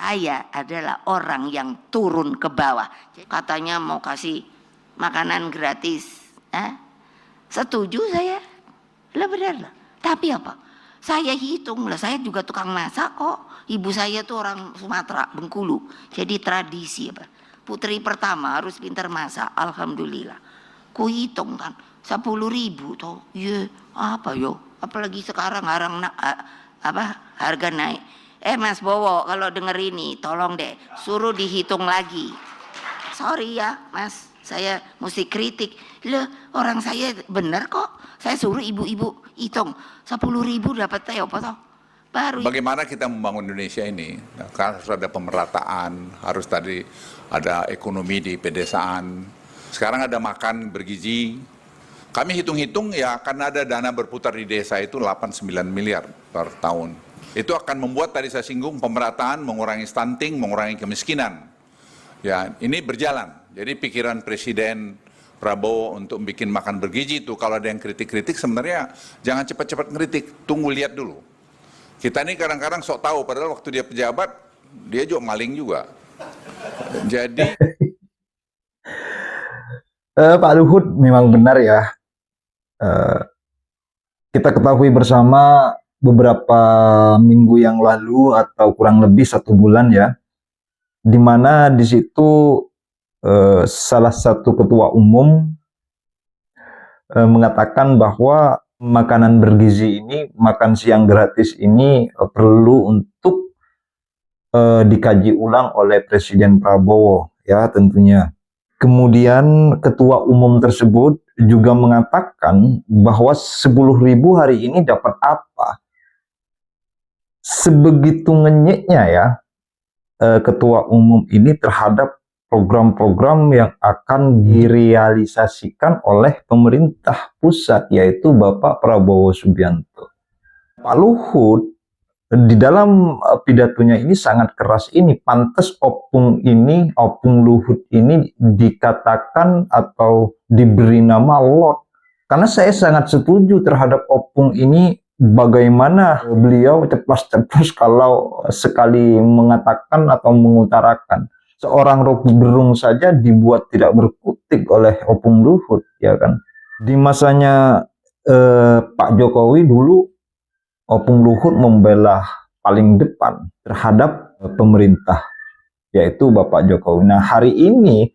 saya adalah orang yang turun ke bawah. Katanya mau kasih makanan gratis, setuju saya, lah benar lah. Tapi apa? Saya hitung lah, saya juga tukang masak kok. Ibu saya tuh orang Sumatera, Bengkulu. Jadi tradisi apa? Putri pertama harus pintar masak, alhamdulillah. Ku hitung kan, 10.000 toh, apa yo? Apalagi sekarang harga naik. Mas Bowo, kalau denger ini tolong deh suruh dihitung lagi. Sorry ya Mas, saya mesti kritik. Loh, orang saya bener kok. Saya suruh ibu-ibu hitung 10.000 dapat teh apa toh? Baru. Bagaimana kita membangun Indonesia ini? Nah, harus ada pemerataan, harus tadi ada ekonomi di pedesaan. Sekarang ada makan bergizi. Kami hitung-hitung ya karena ada dana berputar di desa itu 8-9 miliar per tahun. Itu akan membuat tadi saya singgung pemerataan, mengurangi stunting, mengurangi kemiskinan. Ya, ini berjalan. Jadi pikiran Presiden Prabowo untuk bikin makan bergizi itu kalau ada yang kritik-kritik sebenarnya jangan cepat-cepat kritik, tunggu lihat dulu. Kita ini kadang-kadang sok tahu padahal waktu dia pejabat dia juga maling juga. Jadi Pak Luhut memang benar ya. Kita ketahui bersama beberapa minggu yang lalu atau kurang lebih 1 bulan ya, di mana di situ salah satu ketua umum mengatakan bahwa makanan bergizi ini, makan siang gratis ini perlu untuk dikaji ulang oleh Presiden Prabowo ya tentunya. Kemudian ketua umum tersebut juga mengatakan bahwa 10.000 hari ini dapat apa? Sebegitu ngenyeknya ya ketua umum ini terhadap program-program yang akan direalisasikan oleh pemerintah pusat, yaitu Bapak Prabowo Subianto. Pak Luhut di dalam pidatonya ini sangat keras ini, pantas Opung Luhut ini dikatakan atau diberi nama Lord. Karena saya sangat setuju terhadap Opung ini, bagaimana beliau ceplas-ceplos kalau sekali mengatakan atau mengutarakan. Seorang Rocky Gerung saja dibuat tidak berkutik oleh Opung Luhut, ya kan. Di masanya Pak Jokowi dulu, Opung Luhut membela paling depan terhadap pemerintah, yaitu Bapak Jokowi. Nah hari ini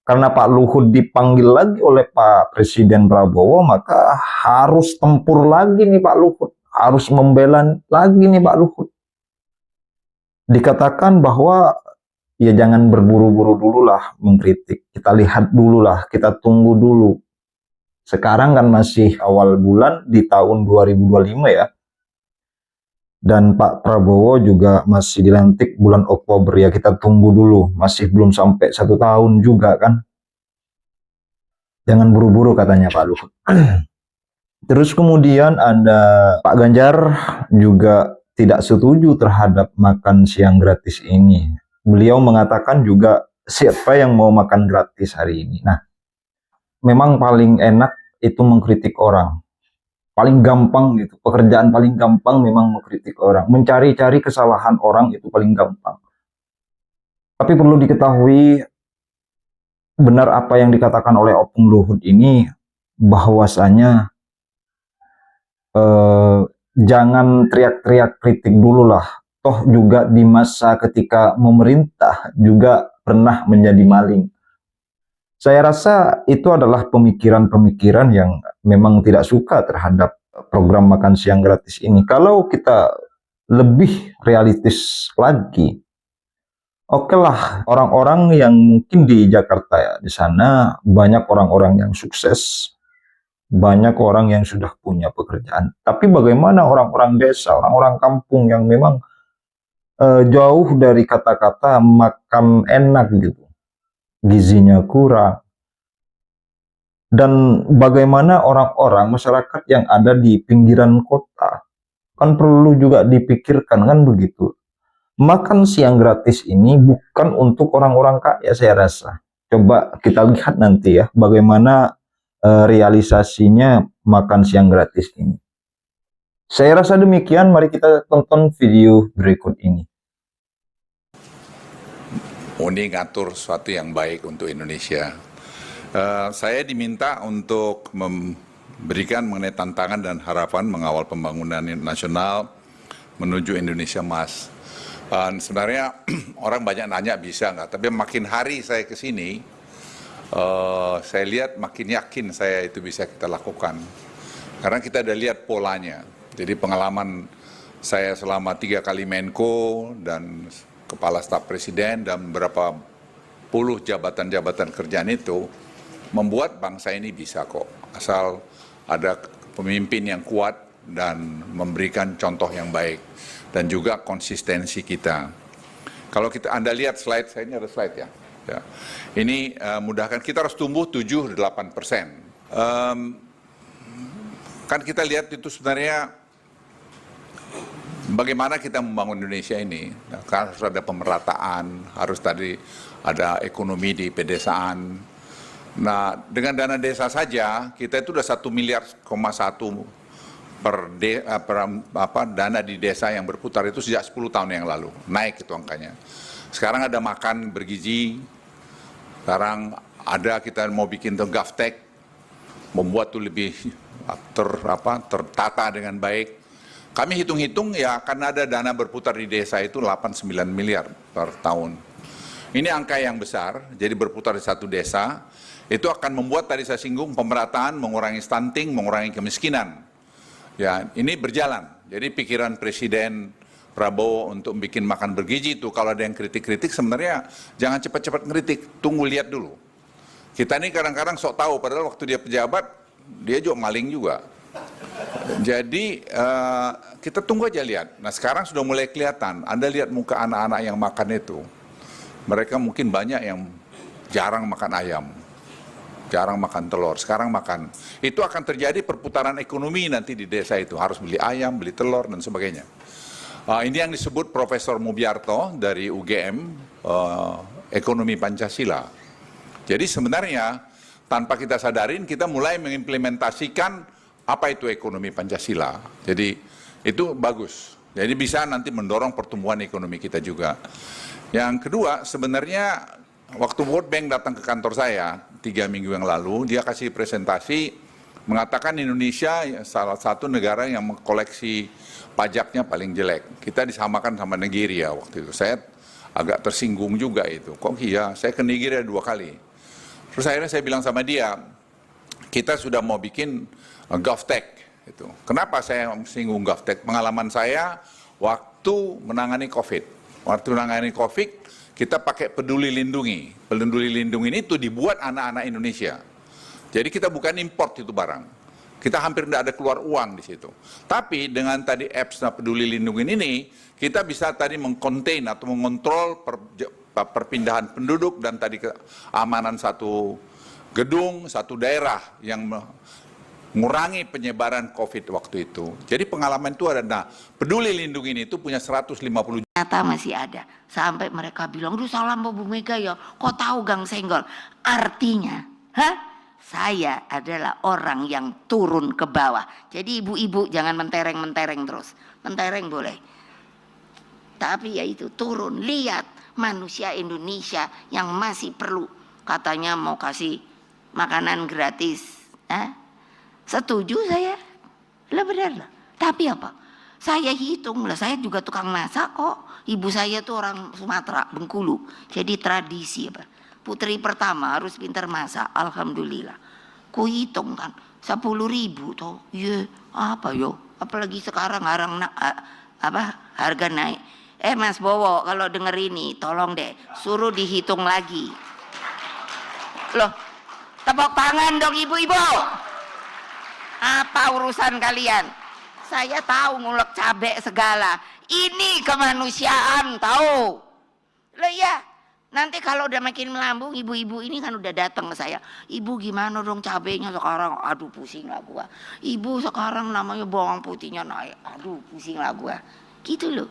karena Pak Luhut dipanggil lagi oleh Pak Presiden Prabowo, maka harus tempur lagi nih Pak Luhut, harus membela lagi nih Pak Luhut. Dikatakan bahwa ya jangan berburu-buru dulu lah mengkritik, kita lihat dulu lah, kita tunggu dulu. Sekarang kan masih awal bulan di tahun 2025 ya. Dan Pak Prabowo juga masih dilantik bulan Oktober ya, kita tunggu dulu, masih belum sampai 1 tahun juga kan. Jangan buru-buru katanya Pak Luhut. Terus kemudian ada Pak Ganjar juga tidak setuju terhadap makan siang gratis ini. Beliau mengatakan juga siapa yang mau makan gratis hari ini. Nah, memang paling enak itu mengkritik orang. Paling gampang gitu, pekerjaan paling gampang memang mengkritik orang, mencari-cari kesalahan orang itu paling gampang. Tapi perlu diketahui benar apa yang dikatakan oleh Opung Luhut ini, bahwasanya jangan teriak-teriak kritik dulu lah. Toh juga di masa ketika memerintah juga pernah menjadi maling. Saya rasa itu adalah pemikiran-pemikiran yang memang tidak suka terhadap program makan siang gratis ini. Kalau kita lebih realistis lagi, oke lah, orang-orang yang mungkin di Jakarta ya, di sana banyak orang-orang yang sukses, banyak orang yang sudah punya pekerjaan. Tapi bagaimana orang-orang desa, orang-orang kampung yang memang jauh dari kata-kata makan enak gitu, gizinya kurang. Dan bagaimana orang-orang masyarakat yang ada di pinggiran kota, kan perlu juga dipikirkan kan begitu. Makan siang gratis ini bukan untuk orang-orang kaya saya rasa. Coba kita lihat nanti ya bagaimana realisasinya makan siang gratis ini. Saya rasa demikian, mari kita tonton video berikut ini. Ini ngatur sesuatu yang baik untuk Indonesia. Saya diminta untuk memberikan mengenai tantangan dan harapan mengawal pembangunan nasional menuju Indonesia Emas. Sebenarnya orang banyak nanya bisa nggak, tapi makin hari saya ke sini, saya lihat makin yakin saya itu bisa kita lakukan. Karena kita udah lihat polanya. Jadi pengalaman saya selama 3 kali Menko dan Kepala Staf Presiden dan beberapa puluh jabatan-jabatan kerjaan itu membuat bangsa ini bisa kok. Asal ada pemimpin yang kuat dan memberikan contoh yang baik. Dan juga konsistensi kita. Kalau Anda lihat slide, saya ini ada slide ya. Ini mudahkan, kita harus tumbuh 7-8%. Kan kita lihat itu sebenarnya bagaimana kita membangun Indonesia ini. Kan harus ada pemerataan, harus tadi ada ekonomi di pedesaan. Nah, dengan dana desa saja, kita itu udah 1,1 miliar dana di desa yang berputar itu sejak 10 tahun yang lalu. Naik itu angkanya. Sekarang ada makan bergizi, sekarang ada kita mau bikin tuh GovTech, membuat tuh lebih tertata dengan baik. Kami hitung-hitung ya karena ada dana berputar di desa itu 8-9 miliar per tahun. Ini angka yang besar, jadi berputar di satu desa, itu akan membuat tadi saya singgung pemerataan, mengurangi stunting, mengurangi kemiskinan. Ya, ini berjalan. Jadi pikiran Presiden Prabowo untuk bikin makan bergizi itu kalau ada yang kritik-kritik sebenarnya jangan cepat-cepat kritik, tunggu lihat dulu. Kita ini kadang-kadang sok tahu padahal waktu dia pejabat dia juga maling juga. Jadi kita tunggu aja lihat. Nah sekarang sudah mulai kelihatan. Anda lihat muka anak-anak yang makan itu. Mereka mungkin banyak yang jarang makan ayam, jarang makan telur. Sekarang makan. Itu akan terjadi perputaran ekonomi nanti di desa itu. Harus beli ayam, beli telur dan sebagainya. Ini yang disebut Profesor Mubiarto dari UGM, Ekonomi Pancasila. Jadi sebenarnya tanpa kita sadarin kita mulai mengimplementasikan apa itu ekonomi Pancasila. Jadi itu bagus. Jadi bisa nanti mendorong pertumbuhan ekonomi kita juga. Yang kedua sebenarnya waktu World Bank datang ke kantor saya 3 minggu yang lalu, dia kasih presentasi mengatakan Indonesia salah satu negara yang mengkoleksi pajaknya paling jelek. Kita disamakan sama Nigeria waktu itu. Saya agak tersinggung juga itu. Kok iya? Saya ke Nigeria 2 kali. Terus akhirnya saya bilang sama dia, kita sudah mau bikin GovTech. Itu. Kenapa saya singgung GovTech? Pengalaman saya waktu menangani COVID. Waktu menangani COVID, kita pakai Peduli Lindungi. Peduli Lindungi ini itu dibuat anak-anak Indonesia. Jadi kita bukan import itu barang. Kita hampir tidak ada keluar uang di situ. Tapi dengan tadi apps Peduli Lindungi ini, kita bisa tadi mengkontain atau mengontrol perpindahan penduduk dan tadi keamanan satu gedung, satu daerah yang mengurangi penyebaran COVID waktu itu. Jadi pengalaman itu ada. Nah, Peduli Lindungi ini itu punya 150 Ternyata masih ada. Sampai mereka bilang, "Duh salam Bu Mega ya, kok tahu Gang Senggol?" Artinya, saya adalah orang yang turun ke bawah. Jadi ibu-ibu jangan mentereng-mentereng terus. Mentereng boleh. Tapi ya itu turun, lihat manusia Indonesia yang masih perlu. Katanya mau kasih makanan gratis. Setuju saya. Lah benar lah. Tapi apa? Saya hitung lah, saya juga tukang masak kok. Ibu saya tuh orang Sumatera, Bengkulu. Jadi tradisi apa? Putri pertama harus pintar masak, alhamdulillah. Ku hitung kan, 10.000 toh. Iya, apa yo? Apalagi sekarang harga naik. Mas Bowo, kalau denger ini, tolong deh, suruh dihitung lagi. Loh, tepuk tangan dong ibu-ibu. Apa urusan kalian? Saya tahu ngulek cabai segala. Ini kemanusiaan tahu. Loh ya, nanti kalau udah makin melambung ibu-ibu ini kan udah datang ke saya. Ibu gimana dong cabainya sekarang? Aduh pusing lah gua. Ibu sekarang namanya bawang putihnya naik. Aduh pusing lah gua. Gitu loh.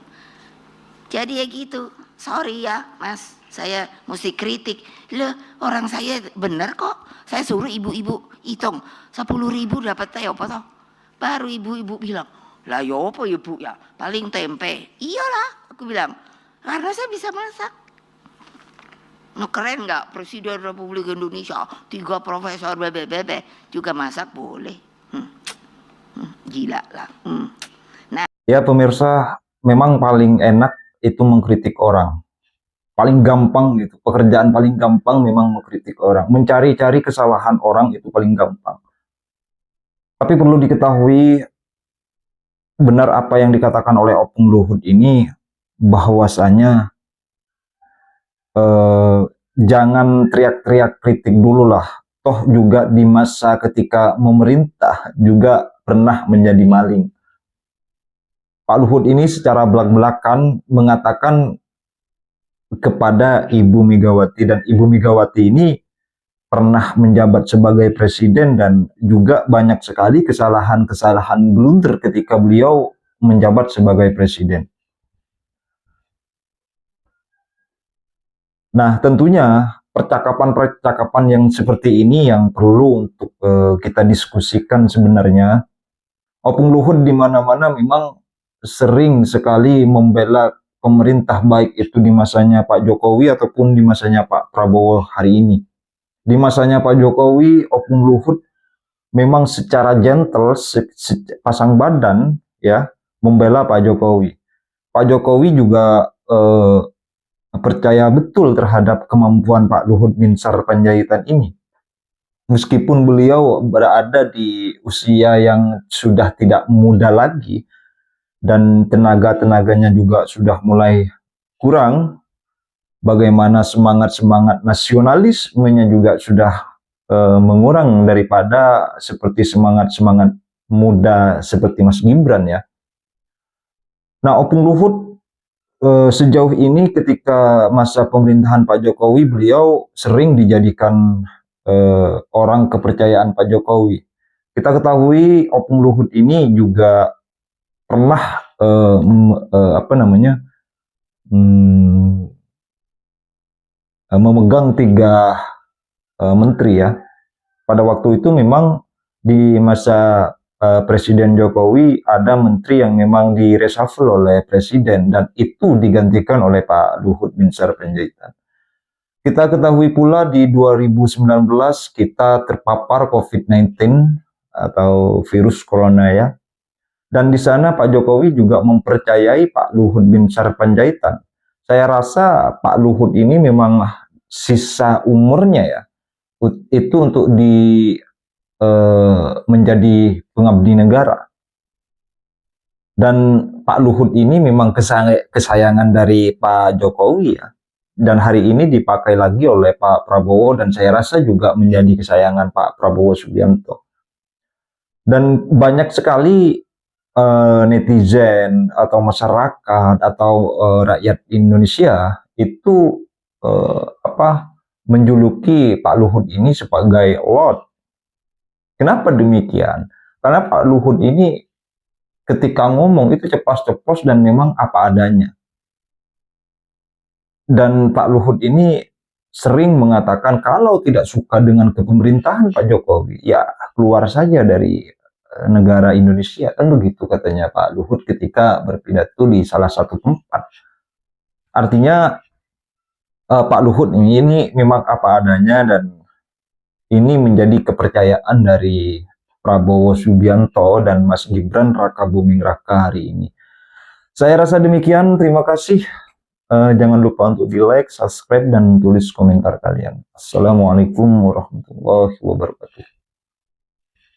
Jadi ya gitu. Sorry ya Mas, saya mesti kritik. Loh orang saya bener kok. Saya suruh ibu-ibu hitung 10.000 dapat teh apa toh? Baru ibu-ibu bilang, lah ya apa ya Bu ya? Paling tempe. Iyalah, aku bilang, karena saya bisa masak. Nah, keren nggak Presiden Republik Indonesia 3 profesor bebe juga masak boleh. Gila lah. Ya pemirsa, memang paling enak itu mengkritik orang. Paling gampang gitu, pekerjaan paling gampang memang mengkritik orang. Mencari-cari kesalahan orang itu paling gampang. Tapi perlu diketahui, benar apa yang dikatakan oleh Opung Luhut ini, bahwasanya jangan teriak-teriak kritik dulu lah. Toh juga di masa ketika memerintah juga pernah menjadi maling. Pak Luhut ini secara belak-belakan mengatakan kepada Ibu Megawati, dan Ibu Megawati ini pernah menjabat sebagai presiden dan juga banyak sekali kesalahan-kesalahan blunder ketika beliau menjabat sebagai presiden. Nah, tentunya percakapan-percakapan yang seperti ini yang perlu untuk kita diskusikan sebenarnya. Opung Luhut di mana-mana memang sering sekali membela pemerintah, baik itu di masanya Pak Jokowi ataupun di masanya Pak Prabowo hari ini. Di masanya Pak Jokowi, Opung Luhut memang secara gentle, pasang badan ya, membela Pak Jokowi. Pak Jokowi juga percaya betul terhadap kemampuan Pak Luhut Binsar Panjaitan ini. Meskipun beliau berada di usia yang sudah tidak muda lagi dan tenaga-tenaganya juga sudah mulai kurang, bagaimana semangat-semangat nasionalismenya juga sudah mengurang daripada seperti semangat-semangat muda seperti Mas Gibran ya. Nah, Opung Luhut sejauh ini ketika masa pemerintahan Pak Jokowi, beliau sering dijadikan orang kepercayaan Pak Jokowi. Kita ketahui Opung Luhut ini juga pernah memegang 3 menteri ya. Pada waktu itu memang di masa Presiden Jokowi ada menteri yang memang direshuffle oleh presiden dan itu digantikan oleh Pak Luhut Binsar Panjaitan. Kita ketahui pula di 2019 kita terpapar COVID-19 atau virus corona ya. Dan di sana Pak Jokowi juga mempercayai Pak Luhut Binsar Panjaitan. Saya rasa Pak Luhut ini memang sisa umurnya ya, itu untuk menjadi pengabdi negara. Dan Pak Luhut ini memang kesayangan dari Pak Jokowi ya. Dan hari ini dipakai lagi oleh Pak Prabowo dan saya rasa juga menjadi kesayangan Pak Prabowo Subianto. Dan banyak sekali netizen atau masyarakat atau rakyat Indonesia itu menjuluki Pak Luhut ini sebagai Lord. Kenapa demikian? Karena Pak Luhut ini ketika ngomong itu ceplas-ceplos dan memang apa adanya. Dan Pak Luhut ini sering mengatakan kalau tidak suka dengan kepemerintahan Pak Jokowi, ya keluar saja dari negara Indonesia. Kan begitu katanya Pak Luhut ketika berpidato di salah satu tempat. Artinya Pak Luhut ini memang apa adanya dan ini menjadi kepercayaan dari Prabowo Subianto dan Mas Gibran Raka Buming Raka hari ini. Saya rasa demikian, terima kasih. Jangan lupa untuk di like, subscribe, dan tulis komentar kalian. Assalamualaikum warahmatullahi wabarakatuh.